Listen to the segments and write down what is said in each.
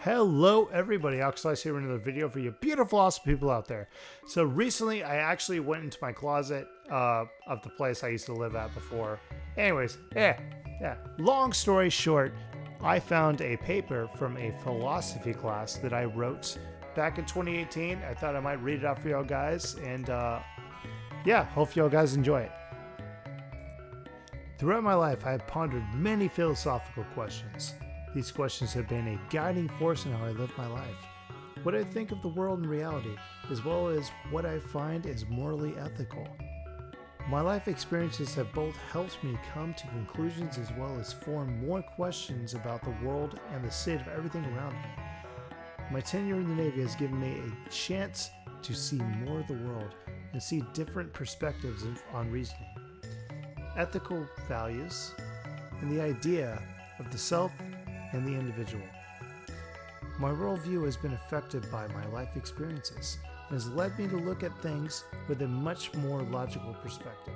Hello everybody, Alkslice here with another video for you beautiful, awesome people out there. So recently I actually went into my closet of the place I used to live at before. Anyways, long story short, I found a paper from a philosophy class that I wrote back in 2018. I thought I might read it out for y'all guys, and hope y'all guys enjoy it. Throughout my life, I have pondered many philosophical questions. These questions have been a guiding force in how I live my life, what I think of the world and reality, as well as what I find is morally ethical. My life experiences have both helped me come to conclusions as well as form more questions about the world and the state of everything around me. My tenure in the Navy has given me a chance to see more of the world and see different perspectives on reasoning, ethical values, and the idea of the self and the individual. My worldview has been affected by my life experiences and has led me to look at things with a much more logical perspective.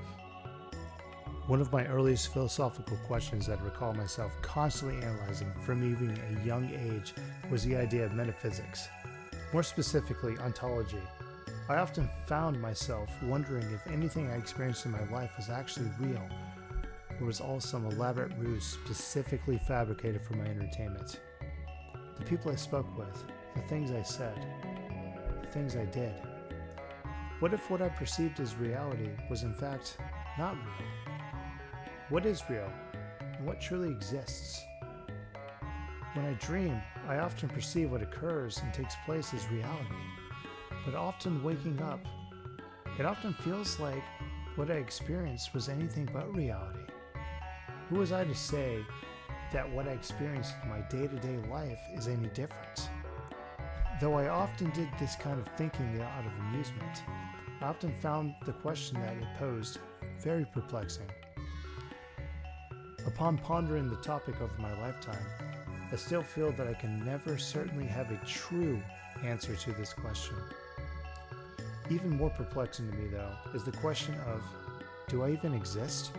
One of my earliest philosophical questions that I recall myself constantly analyzing from even a young age was the idea of metaphysics, more specifically ontology. I often found myself wondering if anything I experienced in my life was actually real, or was all some elaborate ruse specifically fabricated for my entertainment. The people I spoke with, the things I said, the things I did. What if what I perceived as reality was in fact not real? What is real, and what truly exists? When I dream, I often perceive what occurs and takes place as reality, but often waking up, it often feels like what I experienced was anything but reality. Who was I to say that what I experienced in my day-to-day life is any different? Though I often did this kind of thinking out of amusement, I often found the question that it posed very perplexing. Upon pondering the topic over my lifetime, I still feel that I can never certainly have a true answer to this question. Even more perplexing to me, though, is the question of, do I even exist?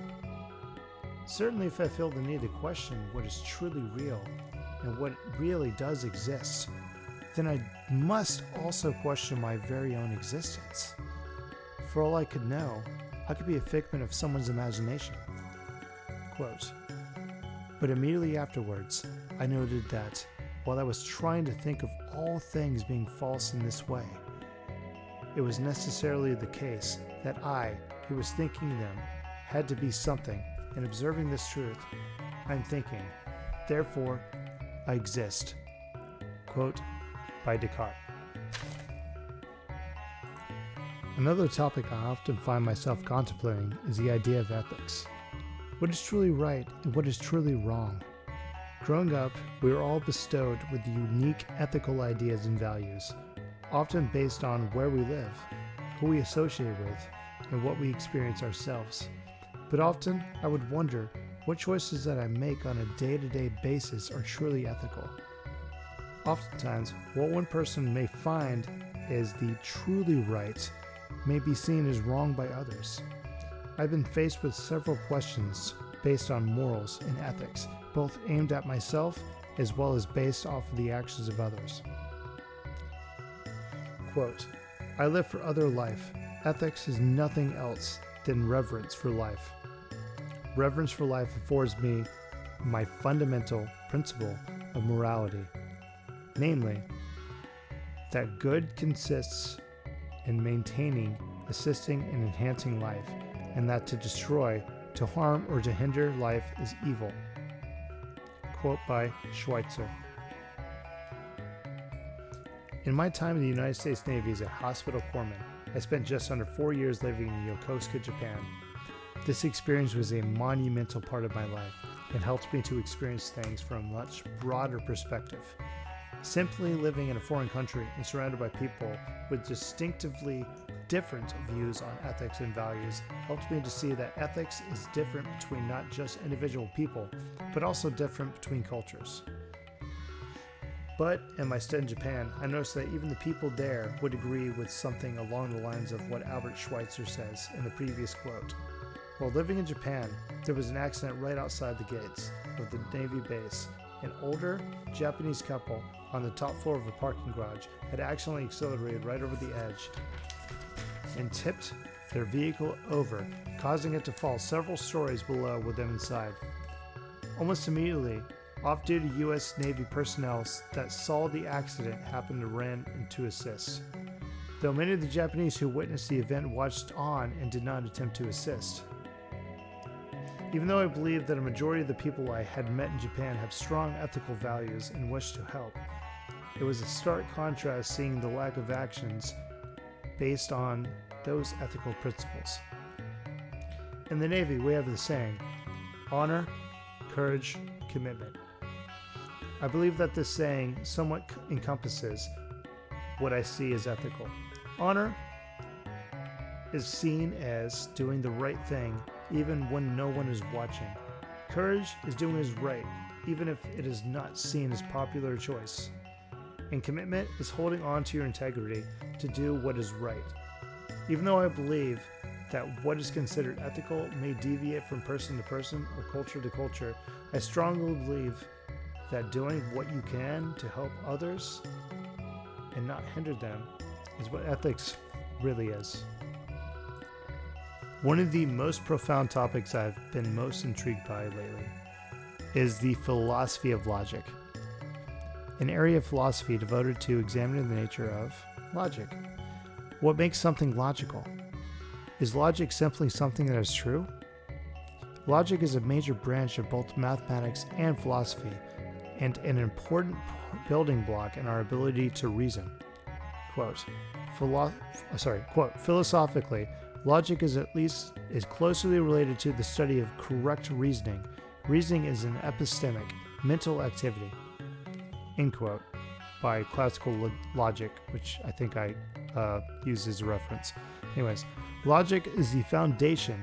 Certainly, if I feel the need to question what is truly real and what really does exist, then I must also question my very own existence. For all I could know, I could be a figment of someone's imagination. Quote, but immediately afterwards, I noted that while I was trying to think of all things being false in this way, it was necessarily the case that I, who was thinking them, had to be something. In observing this truth, I'm thinking, therefore, I exist. Quote by Descartes. Another topic I often find myself contemplating is the idea of ethics. What is truly right and what is truly wrong? Growing up, we were all bestowed with unique ethical ideas and values, often based on where we live, who we associate with, and what we experience ourselves. But often, I would wonder what choices that I make on a day-to-day basis are truly ethical. Oftentimes, what one person may find as the truly right may be seen as wrong by others. I've been faced with several questions based on morals and ethics, both aimed at myself as well as based off of the actions of others. Quote, I live for other life. Ethics is nothing else than reverence for life. Reverence for life affords me my fundamental principle of morality, namely, that good consists in maintaining, assisting, and enhancing life, and that to destroy, to harm, or to hinder life is evil. Quote by Schweitzer. In my time in the United States Navy as a hospital corpsman, I spent just under 4 years living in Yokosuka, Japan. This experience was a monumental part of my life and helped me to experience things from a much broader perspective. Simply living in a foreign country and surrounded by people with distinctively different views on ethics and values helped me to see that ethics is different between not just individual people, but also different between cultures. But in my stay in Japan, I noticed that even the people there would agree with something along the lines of what Albert Schweitzer says in the previous quote. While living in Japan, there was an accident right outside the gates of the Navy base An older Japanese couple on the top floor of a parking garage had accidentally accelerated right over the edge and tipped their vehicle over, causing it to fall several stories below with them inside. Almost immediately, off-duty U.S. Navy personnel that saw the accident happened to ran in to assist, though many of the Japanese who witnessed the event watched on and did not attempt to assist. Even though I believe that a majority of the people I had met in Japan have strong ethical values and wish to help, it was a stark contrast seeing the lack of actions based on those ethical principles. In the Navy, we have the saying, honor, courage, commitment. I believe that this saying somewhat encompasses what I see as ethical. Honor is seen as doing the right thing even when no one is watching. Courage is doing what is right, even if it is not seen as popular choice. And commitment is holding on to your integrity to do what is right. Even though I believe that what is considered ethical may deviate from person to person or culture to culture, I strongly believe that doing what you can to help others and not hinder them is what ethics really is. One of the most profound topics I've been most intrigued by lately is the philosophy of logic, an area of philosophy devoted to examining the nature of logic. What makes something logical? Is logic simply something that is true? Logic is a major branch of both mathematics and philosophy, and an important building block in our ability to reason. Quote, philosophically, logic is closely related to the study of correct reasoning. Reasoning is an epistemic, mental activity. End quote, by classical logic, which I think I use as a reference. Anyways, logic is the foundation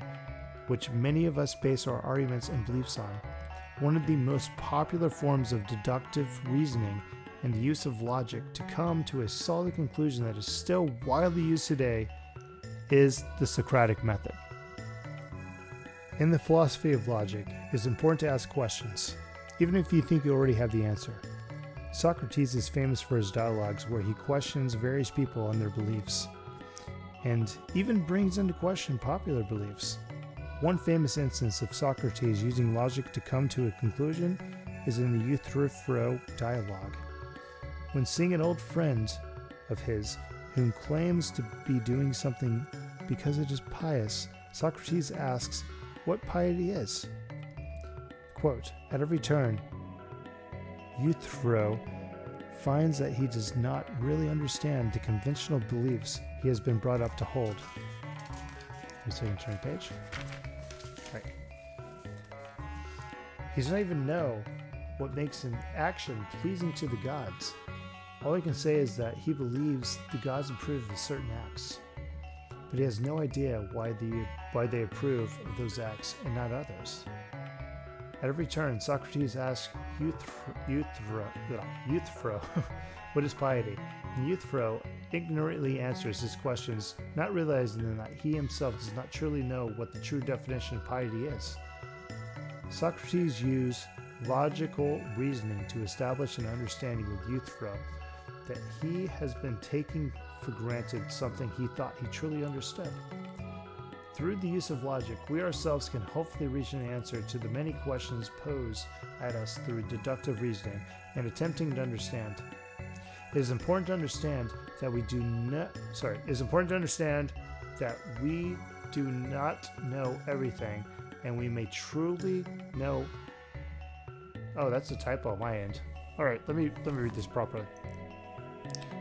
which many of us base our arguments and beliefs on. One of the most popular forms of deductive reasoning and the use of logic to come to a solid conclusion that is still widely used today is the Socratic method. In the philosophy of logic, it is important to ask questions, even if you think you already have the answer. Socrates is famous for his dialogues where he questions various people on their beliefs, and even brings into question popular beliefs. One famous instance of Socrates using logic to come to a conclusion is in the Euthyphro dialogue. When seeing an old friend of his whom claims to be doing something because it is pious, Socrates asks what piety is. Quote, at every turn, Euthyphro finds that he does not really understand the conventional beliefs he has been brought up to hold. Turn page. Right. He does not even know what makes an action pleasing to the gods. All he can say is that he believes the gods approve of certain acts, but he has no idea why they approve of those acts and not others. At every turn, Socrates asks Euthyphro what is piety, and Euthyphro ignorantly answers his questions, not realizing that he himself does not truly know what the true definition of piety is. Socrates used logical reasoning to establish an understanding with Euthyphro that he has been taking for granted something he thought he truly understood. Through the use of logic, we ourselves can hopefully reach an answer to the many questions posed at us through deductive reasoning and attempting to understand. It is important to understand that we do not know everything, and we may truly know. Oh, that's a typo on my end. All right, let me read this properly.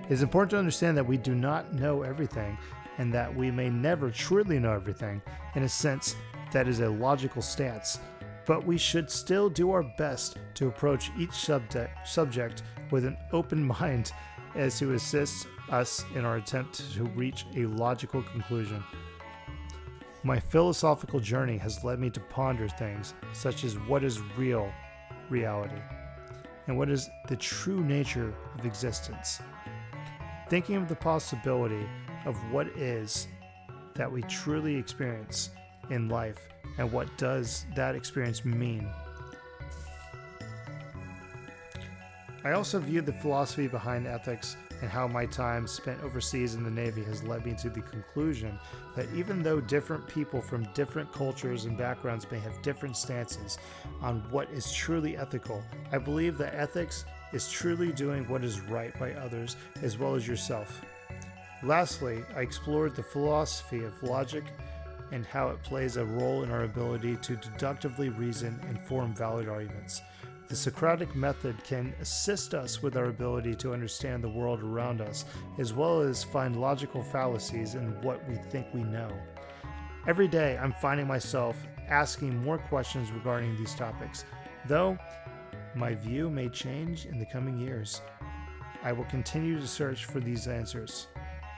It is important to understand that we do not know everything, and that we may never truly know everything. In a sense, that is a logical stance, but we should still do our best to approach each subject with an open mind as to assist us in our attempt to reach a logical conclusion. My philosophical journey has led me to ponder things such as what is reality, and what is the true nature of existence. Thinking of the possibility of what is that we truly experience in life, and what does that experience mean. I also view the philosophy behind ethics and how my time spent overseas in the Navy has led me to the conclusion that even though different people from different cultures and backgrounds may have different stances on what is truly ethical, I believe that ethics is truly doing what is right by others as well as yourself. Lastly, I explored the philosophy of logic and how it plays a role in our ability to deductively reason and form valid arguments. The Socratic method can assist us with our ability to understand the world around us, as well as find logical fallacies in what we think we know. Every day, I'm finding myself asking more questions regarding these topics, though my view may change in the coming years. I will continue to search for these answers.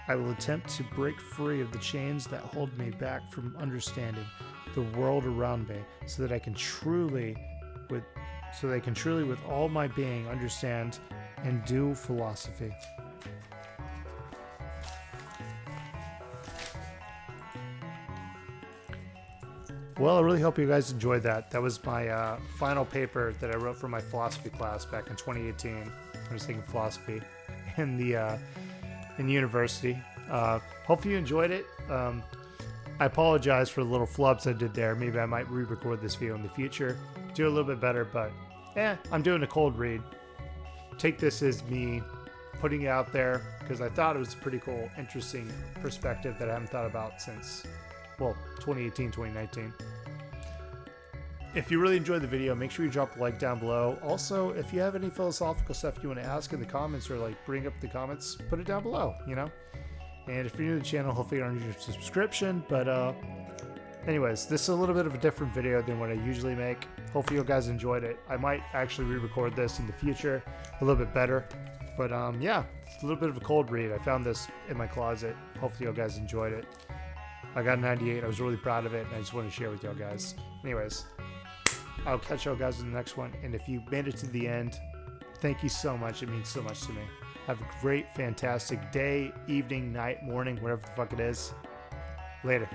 I will attempt to break free of the chains that hold me back from understanding the world around me so that I can truly with all my being understand and do philosophy. Well, I really hope you guys enjoyed that. That was my final paper that I wrote for my philosophy class back in 2018. I was taking philosophy in university. Hopefully you enjoyed it. I apologize for the little flubs I did there. Maybe I might re-record this video in the future, do a little bit better, but I'm doing a cold read. Take this as me putting it out there because I thought it was a pretty cool, interesting perspective that I haven't thought about since, 2018, 2019. If you really enjoyed the video, make sure you drop a like down below. Also, if you have any philosophical stuff you want to ask in the comments or bring up the comments, put it down below, And if you're new to the channel, hopefully you're on your subscription. But anyways, this is a little bit of a different video than what I usually make. Hopefully you guys enjoyed it. I might actually re-record this in the future a little bit better. But it's a little bit of a cold read. I found this in my closet. Hopefully you guys enjoyed it. I got a 98. I was really proud of it, and I just wanted to share with y'all guys. Anyways, I'll catch y'all guys in the next one. And if you made it to the end, thank you so much. It means so much to me. Have a great, fantastic day, evening, night, morning, whatever the fuck it is. Later.